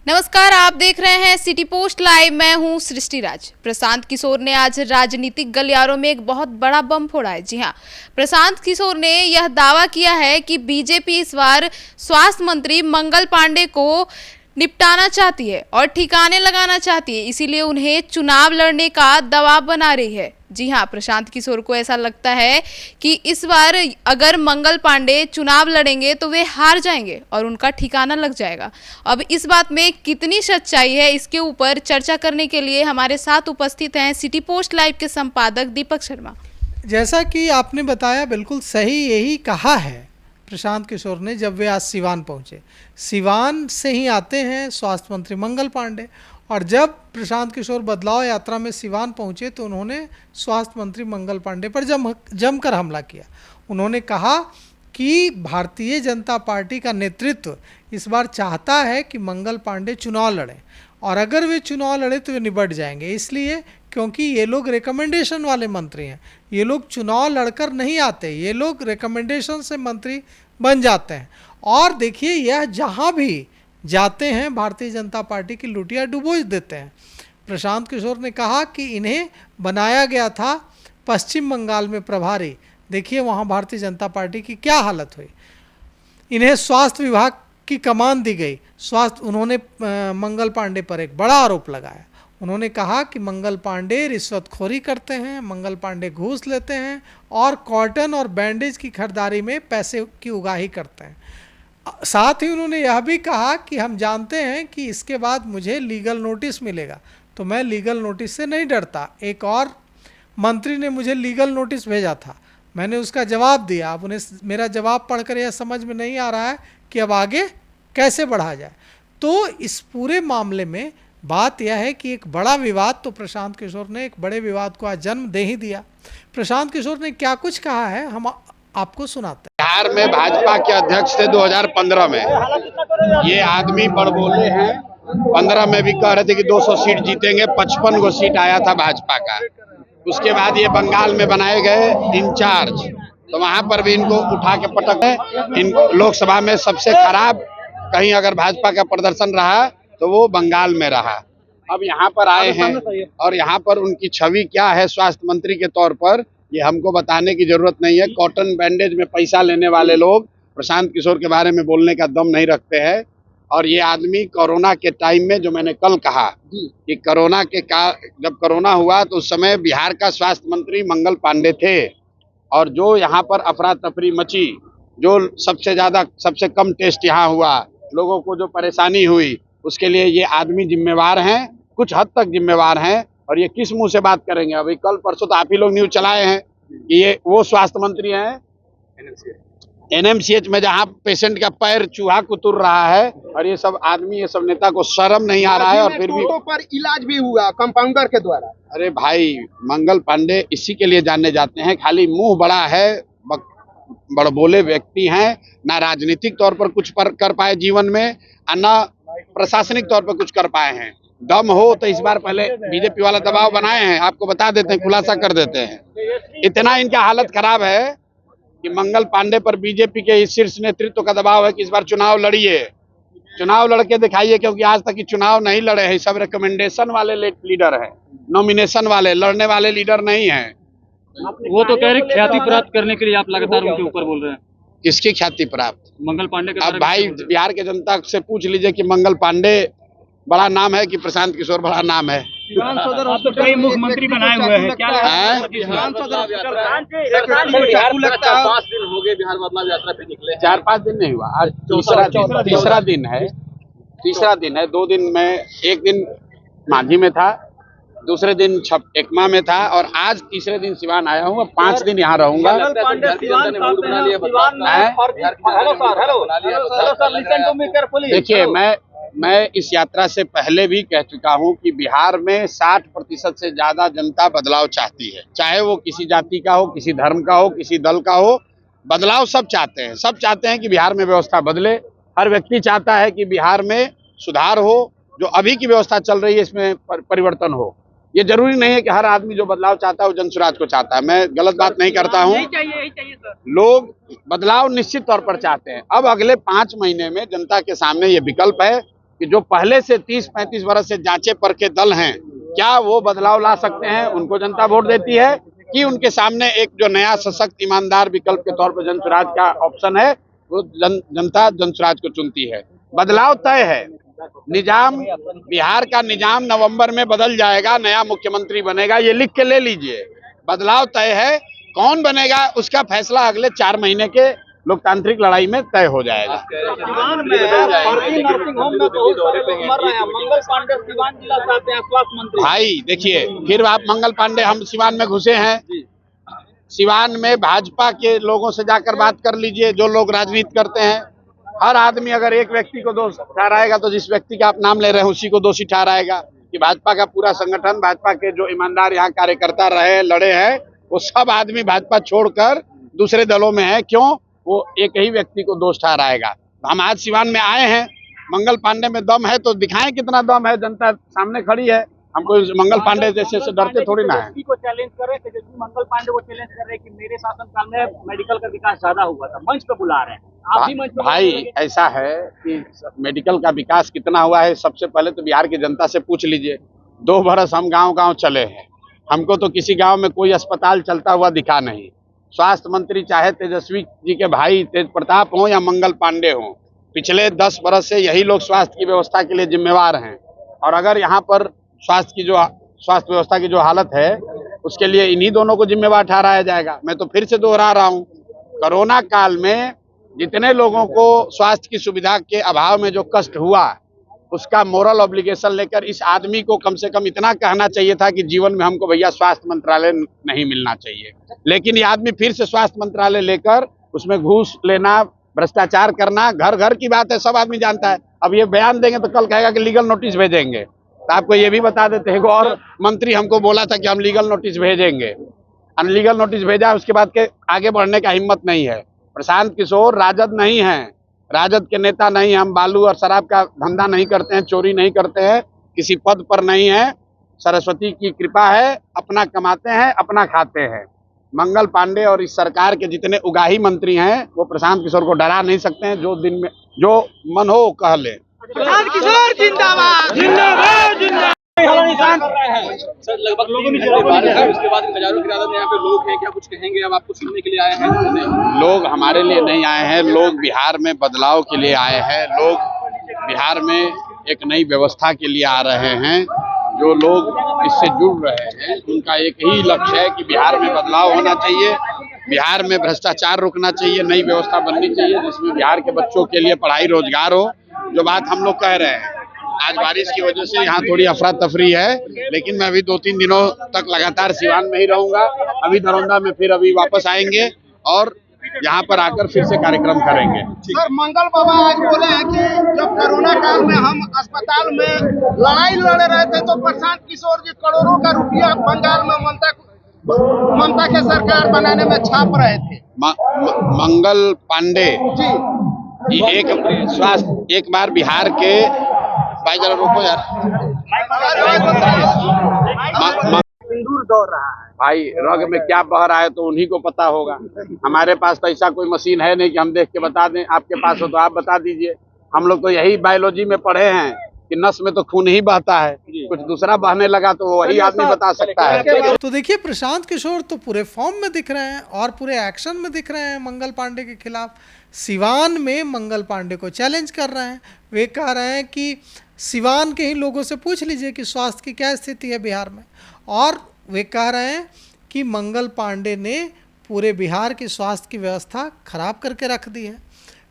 नमस्कार, आप देख रहे हैं सिटी पोस्ट लाइव। मैं हूं सृष्टि राज। प्रशांत किशोर ने आज राजनीतिक गलियारों में एक बहुत बड़ा बम फोड़ा है। जी हां, प्रशांत किशोर ने यह दावा किया है कि बीजेपी इस बार स्वास्थ्य मंत्री मंगल पांडे को निपटाना चाहती है और ठिकाने लगाना चाहती है, इसीलिए उन्हें चुनाव लड़ने का दबाव बना रही है। जी हां, प्रशांत किशोर को ऐसा लगता है कि इस बार अगर मंगल पांडे चुनाव लड़ेंगे तो वे हार जाएंगे और उनका ठिकाना लग जाएगा। अब इस बात में कितनी सच्चाई है, इसके ऊपर चर्चा करने के लिए हमारे साथ उपस्थित हैं सिटी पोस्ट लाइव के संपादक दीपक शर्मा। जैसा कि आपने बताया, बिल्कुल सही यही कहा है प्रशांत किशोर ने जब वे आज सिवान पहुंचे। सिवान से ही आते हैं स्वास्थ्य मंत्री मंगल पांडे, और जब प्रशांत किशोर बदलाव यात्रा में सिवान पहुंचे तो उन्होंने स्वास्थ्य मंत्री मंगल पांडे पर जमकर हमला किया। उन्होंने कहा कि भारतीय जनता पार्टी का नेतृत्व इस बार चाहता है कि मंगल पांडे चुनाव लड़ें, और अगर वे चुनाव लड़े तो वे निपट जाएंगे, इसलिए क्योंकि ये लोग रिकमेंडेशन वाले मंत्री हैं। ये लोग चुनाव लड़कर नहीं आते, ये लोग रिकमेंडेशन से मंत्री बन जाते हैं। और देखिए, यह जहाँ भी जाते हैं भारतीय जनता पार्टी की लुटिया डुबोच देते हैं। प्रशांत किशोर ने कहा कि इन्हें बनाया गया था पश्चिम बंगाल में प्रभारी। देखिए वहाँ भारतीय जनता पार्टी की क्या हालत हुई। इन्हें स्वास्थ्य विभाग की कमान दी गई। उन्होंने मंगल पांडे पर एक बड़ा आरोप लगाया। उन्होंने कहा कि मंगल पांडे रिश्वतखोरी करते हैं, मंगल पांडे घूस लेते हैं और कॉटन और बैंडेज की खरीदारी में पैसे की उगाही करते हैं। साथ ही उन्होंने यह भी कहा कि हम जानते हैं कि इसके बाद मुझे लीगल नोटिस मिलेगा, तो मैं लीगल नोटिस से नहीं डरता। एक और मंत्री ने मुझे लीगल नोटिस भेजा था, मैंने उसका जवाब दिया। अब उन्हें मेरा जवाब पढ़कर यह समझ में नहीं आ रहा है कि अब आगे कैसे बढ़ा जाए। तो इस पूरे मामले में बात यह है कि एक बड़ा विवाद, तो प्रशांत किशोर ने एक बड़े विवाद को आज जन्म दे ही दिया। प्रशांत किशोर ने क्या कुछ कहा है, हम आपको सुनाते हैं। बिहार में भाजपा के अध्यक्ष थे 2015 में। ये आदमी बड़बोले हैं। 15 में भी कह रहे थे कि 200 सीट जीतेंगे, 55 गो सीट आया था भाजपा का। उसके बाद ये बंगाल में बनाए गए इंचार्ज, तो वहां पर भी इनको उठा के पटक है। इन लोकसभा में सबसे खराब कहीं अगर भाजपा का प्रदर्शन रहा तो वो बंगाल में रहा। अब यहाँ पर आए हैं और यहाँ पर उनकी छवि क्या है स्वास्थ्य मंत्री के तौर पर, ये हमको बताने की जरूरत नहीं है। कॉटन बैंडेज में पैसा लेने वाले लोग प्रशांत किशोर के बारे में बोलने का दम नहीं रखते हैं। और ये आदमी कोरोना के टाइम में, जो मैंने कल कहा कि जब कोरोना हुआ तो उस समय बिहार का स्वास्थ्य मंत्री मंगल पांडे थे, और जो यहाँ पर अफरा तफरी मची, जो सबसे कम टेस्ट यहाँ हुआ, लोगों को जो परेशानी हुई, उसके लिए ये आदमी जिम्मेवार हैं, कुछ हद तक जिम्मेवार हैं। और ये किस मुंह से बात करेंगे? अभी कल परसों तो आप ही लोग न्यूज चलाए हैं कि ये वो स्वास्थ्य मंत्री हैं एनएमसीएच में, जहां पेशेंट का पैर चूहा कुतुर रहा है, और ये सब आदमी, ये सब नेता को शर्म नहीं आ रहा है। और फिर भी पर इलाज भी हुआ कंपाउंडर के द्वारा। अरे भाई, मंगल पांडे इसी के लिए जाने जाते हैं, खाली मुंह बड़ा है, बड़बोले व्यक्ति हैं, ना राजनीतिक तौर पर कुछ कर पाए जीवन में, ना प्रशासनिक तौर पर कुछ कर पाए हैं। दम हो तो इस बार पहले बीजेपी वाला दबाव बनाए हैं, आपको बता देते हैं, खुलासा कर देते हैं। इतना इनका हालत खराब है कि मंगल पांडे पर बीजेपी के शीर्ष नेतृत्व का दबाव है कि इस बार चुनाव लड़िए, चुनाव लड़के दिखाइए, क्योंकि आज तक चुनाव नहीं लड़े हैं। सब रिकमेंडेशन वाले लीडर हैं, नॉमिनेशन वाले, लड़ने वाले लीडर नहीं है। वो तो कह रहे ख्याति प्राप्त करने के लिए आप लगातार उनके ऊपर बोल रहे हैं। किसकी ख्याति प्राप्त? मंगल पांडे के। अब भाई, बिहार के जनता से पूछ लीजिए कि मंगल पांडे बड़ा नाम है कि प्रशांत किशोर बड़ा नाम है। आप तो कई मुख्यमंत्री बनाए हुए हैं, क्या बिहार हो गए, बिहार बदलाव यात्रा पे निकले। 4-5 दिन नहीं हुआ, आज तीसरा दिन है। 2 दिन में, एक दिन मांझी में था, दूसरे दिन एकमा में था, और आज तीसरे दिन सिवान आया हूँ। 5 दिन यहाँ रहूंगा। देखिए, मैं इस यात्रा से पहले भी कह चुका हूं कि बिहार में 60% से ज्यादा जनता बदलाव चाहती है, चाहे वो किसी जाति का हो, किसी धर्म का हो, किसी दल का हो। बदलाव सब चाहते हैं, सब चाहते हैं कि बिहार में व्यवस्था बदले। हर व्यक्ति चाहता है कि बिहार में सुधार हो, जो अभी की व्यवस्था चल रही है इसमें परिवर्तन हो। ये जरूरी नहीं है कि हर आदमी जो बदलाव चाहता है वो जनसुराज को चाहता है, मैं गलत बात नहीं करता हूँ। लोग बदलाव निश्चित तौर पर चाहते हैं। अब अगले 5 महीने में जनता के सामने ये विकल्प है कि जो पहले से 30-35 वर्ष से जांचे परखे दल हैं, क्या वो बदलाव ला सकते हैं, उनको जनता वोट देती है, कि उनके सामने एक जो नया सशक्त ईमानदार विकल्प के तौर पर जनसुराज का ऑप्शन है, वो जनता जनसुराज को चुनती है। बदलाव तय है। निजाम, बिहार का निजाम नवंबर में बदल जाएगा, नया मुख्यमंत्री बनेगा, ये लिख के ले लीजिए। बदलाव तय है, कौन बनेगा उसका फैसला अगले 4 महीने के लोकतांत्रिक लड़ाई में तय हो जाएगा। भाई देखिए, फिर आप मंगल पांडे, हम सिवान में घुसे हैं, सिवान में भाजपा के लोगों से जाकर बात कर लीजिए, जो लोग राजनीति करते हैं। हर आदमी अगर एक व्यक्ति को दोष ठहराएगा तो जिस व्यक्ति का आप नाम ले रहे हैं उसी को दोषी ठहराएगा। कि भाजपा का पूरा संगठन, भाजपा के जो ईमानदार यहाँ कार्यकर्ता रहे, लड़े हैं, वो सब आदमी भाजपा छोड़कर दूसरे दलों में है। क्यों? वो एक ही व्यक्ति को दोष ठहराएगा। हम आज सिवान में आए हैं, मंगल पांडे में दम है तो दिखाएं कितना दम है, जनता सामने खड़ी है। हमको मंगल पांडे जैसे से डरते थोड़ी ना है। को चैलेंज कर रहे थे, मंगल पांडे को चैलेंज कर रहे हैं कि मेरे शासनकाल में मेडिकल का विकास ज्यादा हुआ था, मंच पे बुला रहे हैं। आप भी मंच पे भाई ऐसा है कि मेडिकल का विकास कितना हुआ है, सबसे पहले तो बिहार की जनता से पूछ लीजिए। 2 बरस हम गांव-गांव चले हैं, हमको तो किसी गांव में कोई अस्पताल चलता हुआ दिखा नहीं। स्वास्थ्य मंत्री चाहे तेजस्वी जी के भाई तेज प्रताप हो या मंगल पांडे हो, पिछले 10 बरस से यही लोग स्वास्थ्य की व्यवस्था के लिए जिम्मेवार हैं। और अगर यहाँ पर स्वास्थ्य व्यवस्था की जो हालत है, उसके लिए इन्हीं दोनों को जिम्मेवार ठहराया जाएगा। मैं तो फिर से दोहरा रहा हूँ, कोरोना काल में जितने लोगों को स्वास्थ्य की सुविधा के अभाव में जो कष्ट हुआ, उसका मोरल ऑब्लिगेशन लेकर इस आदमी को कम से कम इतना कहना चाहिए था कि जीवन में हमको भैया स्वास्थ्य मंत्रालय नहीं मिलना चाहिए। लेकिन ये आदमी फिर से स्वास्थ्य मंत्रालय लेकर उसमें घूस लेना, भ्रष्टाचार करना, घर घर की बात है, सब आदमी जानता है। अब ये बयान देंगे तो कल कहेगा कि लीगल नोटिस भेजेंगे। तो आपको ये भी बता देते हैं, और मंत्री हमको बोला था कि हम लीगल नोटिस भेजेंगे, अनलीगल नोटिस भेजा, उसके बाद के आगे बढ़ने का हिम्मत नहीं है। प्रशांत किशोर राजद नहीं है, राजद के नेता नहीं। हम बालू और शराब का धंधा नहीं करते हैं, चोरी नहीं करते हैं, किसी पद पर नहीं है। सरस्वती की कृपा है, अपना कमाते हैं, अपना खाते हैं। मंगल पांडे और इस सरकार के जितने उगाही मंत्री हैं, वो प्रशांत किशोर को डरा नहीं सकते हैं। जो दिन में जो मन हो कह ले। प्रशांत किशोर जिंदाबाद, जिंदाबाद, जिंदाबाद। सर लगभग लोगों में उसके बाद हजारों की तादाद में यहाँ पे लोग हैं, क्या कुछ कहेंगे? अब आपको सुनने के लिए आए हैं? लोग हमारे लिए नहीं आए हैं, लोग बिहार में बदलाव के लिए आए हैं। लोग बिहार में एक नई व्यवस्था के लिए आ रहे हैं। जो लोग इससे जुड़ रहे हैं, उनका एक ही लक्ष्य है कि बिहार में बदलाव होना चाहिए, बिहार में भ्रष्टाचार रुकना चाहिए, नई व्यवस्था बननी चाहिए जिसमें बिहार के बच्चों के लिए पढ़ाई रोजगार हो। जो बात हम लोग कह रहे हैं, आज बारिश की वजह से यहाँ थोड़ी अफरा तफरी है, लेकिन मैं अभी 2-3 दिनों तक लगातार सिवान में ही रहूंगा। अभी दरौंदा में फिर अभी वापस आएंगे और यहाँ पर आकर फिर से कार्यक्रम करेंगे। सर मंगल बाबा आज बोले हैं कि जब कोरोना काल में हम अस्पताल में लड़ाई लड़ रहे थे तो प्रशांत किशोर जी करोड़ों का रुपया बंगाल में ममता के सरकार बनाने में छाप रहे थे। मंगल पांडे जी एक बार बिहार के, भाई जरा रोको यार, सिंदूर दौड़ रहा है भाई रग में क्या बह रहा है तो उन्हीं को पता होगा। हमारे पास तो ऐसा कोई मशीन है नहीं कि हम देख के बता दें। आपके पास हो तो आप बता दीजिए। हम लोग तो यही बायोलॉजी में पढ़े हैं कि नस में तो खून ही बहता है, कुछ दूसरा बहने लगा तो वही आदमी बता सकता है। तो देखिए, प्रशांत किशोर तो पूरे फॉर्म में दिख रहे हैं और पूरे एक्शन में दिख रहे हैं मंगल पांडे के खिलाफ। सिवान में मंगल पांडे को चैलेंज कर रहे हैं। वे कह रहे हैं कि सिवान के ही लोगों से पूछ लीजिए कि स्वास्थ्य की क्या स्थिति है बिहार में। और वे कह रहे हैं कि मंगल पांडे ने पूरे बिहार की स्वास्थ्य की व्यवस्था खराब करके रख दी है।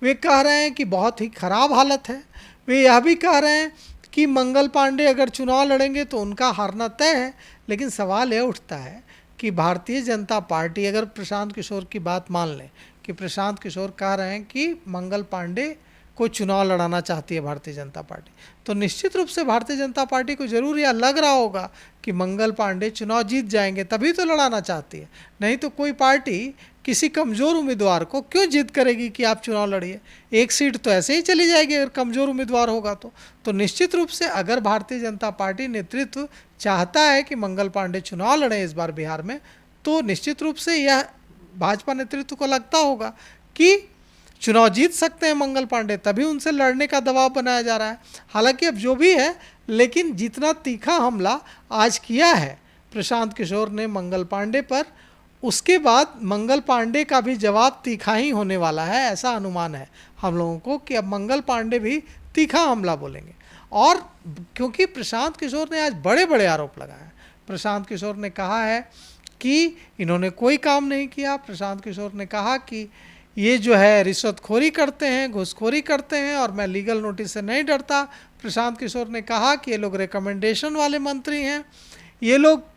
वे कह रहे हैं कि बहुत ही खराब हालत है। वे यह भी कह रहे हैं कि मंगल पांडे अगर चुनाव लड़ेंगे तो उनका हारना तय है। लेकिन सवाल यह उठता है कि भारतीय जनता पार्टी अगर प्रशांत किशोर की बात मान लें कि प्रशांत किशोर कह रहे हैं कि मंगल पांडे को चुनाव लड़ाना चाहती है भारतीय जनता पार्टी, तो निश्चित रूप से भारतीय जनता पार्टी को जरूर यह लग रहा होगा कि मंगल पांडे चुनाव जीत जाएंगे, तभी तो लड़ाना चाहती है। नहीं तो कोई पार्टी किसी कमज़ोर उम्मीदवार को क्यों जिद करेगी कि आप चुनाव लड़िए। एक सीट तो ऐसे ही चली जाएगी अगर कमज़ोर उम्मीदवार होगा तो निश्चित रूप से अगर भारतीय जनता पार्टी नेतृत्व चाहता है कि मंगल पांडे चुनाव लड़ें इस बार बिहार में, तो निश्चित रूप से यह भाजपा नेतृत्व को लगता होगा कि चुनाव जीत सकते हैं मंगल पांडे, तभी उनसे लड़ने का दबाव बनाया जा रहा है। हालांकि अब जो भी है, लेकिन जितना तीखा हमला आज किया है प्रशांत किशोर ने मंगल पांडे पर, उसके बाद मंगल पांडे का भी जवाब तीखा ही होने वाला है, ऐसा अनुमान है हम लोगों को कि अब मंगल पांडे भी तीखा हमला बोलेंगे। और क्योंकि प्रशांत किशोर ने आज बड़े बड़े आरोप लगाए हैं। प्रशांत किशोर ने कहा है कि इन्होंने कोई काम नहीं किया। प्रशांत किशोर ने कहा कि ये जो है रिश्वतखोरी करते हैं, घूसखोरी करते हैं और मैं लीगल नोटिस से नहीं डरता। प्रशांत किशोर ने कहा कि ये लोग रिकमेंडेशन वाले मंत्री हैं, ये लोग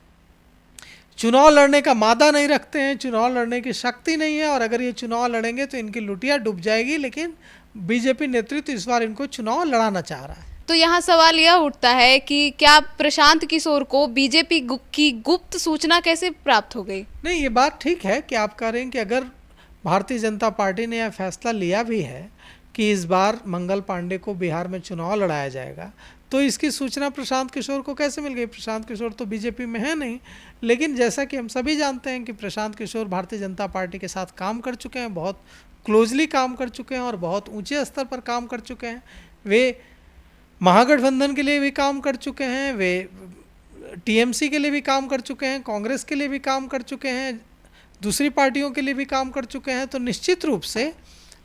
चुनाव लड़ने का मादा नहीं रखते हैं, चुनाव लड़ने की शक्ति नहीं है, और अगर ये चुनाव लड़ेंगे तो इनकी लुटिया डूब जाएगी। लेकिन बीजेपी नेतृत्व इस बार इनको चुनाव लड़ाना चाह रहा है। तो यहाँ सवाल यह उठता है कि क्या प्रशांत किशोर को बीजेपी की गुप्त सूचना कैसे प्राप्त हो गई? नहीं, ये बात ठीक है कि आप कह रहे हैं कि अगर भारतीय जनता पार्टी ने यह फैसला लिया भी है कि इस बार मंगल पांडे को बिहार में चुनाव लड़ाया जाएगा, तो इसकी सूचना प्रशांत किशोर को कैसे मिल गई? प्रशांत किशोर तो बीजेपी में है नहीं। लेकिन जैसा कि हम सभी जानते हैं कि प्रशांत किशोर भारतीय जनता पार्टी के साथ काम कर चुके हैं, बहुत क्लोजली काम कर चुके हैं और बहुत ऊंचे स्तर पर काम कर चुके हैं। वे महागठबंधन के लिए भी काम कर चुके हैं, वे टीएमसी के लिए भी काम कर चुके हैं, कांग्रेस के लिए भी काम कर चुके हैं, दूसरी पार्टियों के लिए भी काम कर चुके हैं। तो निश्चित रूप से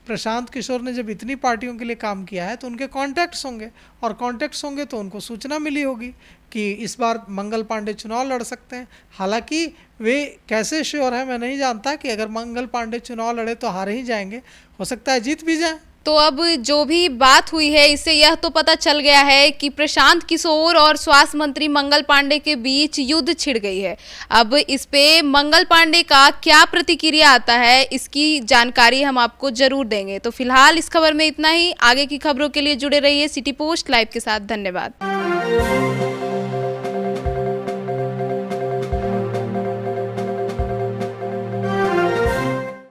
प्रशांत किशोर ने जब इतनी पार्टियों के लिए काम किया है तो उनके कॉन्टैक्ट्स होंगे, और कॉन्टैक्ट्स होंगे तो उनको सूचना मिली होगी कि इस बार मंगल पांडे चुनाव लड़ सकते हैं। हालांकि वे कैसे श्योर है मैं नहीं जानता कि अगर मंगल पांडे चुनाव लड़े तो हार ही जाएंगे, हो सकता है जीत भी जाए। तो अब जो भी बात हुई है, इससे यह तो पता चल गया है कि प्रशांत किशोर और स्वास्थ्य मंत्री मंगल पांडे के बीच युद्ध छिड़ गई है। अब इस पे मंगल पांडे का क्या प्रतिक्रिया आता है, इसकी जानकारी हम आपको जरूर देंगे। तो फिलहाल इस खबर में इतना ही। आगे की खबरों के लिए जुड़े रहिए सिटी पोस्ट लाइव के साथ। धन्यवाद।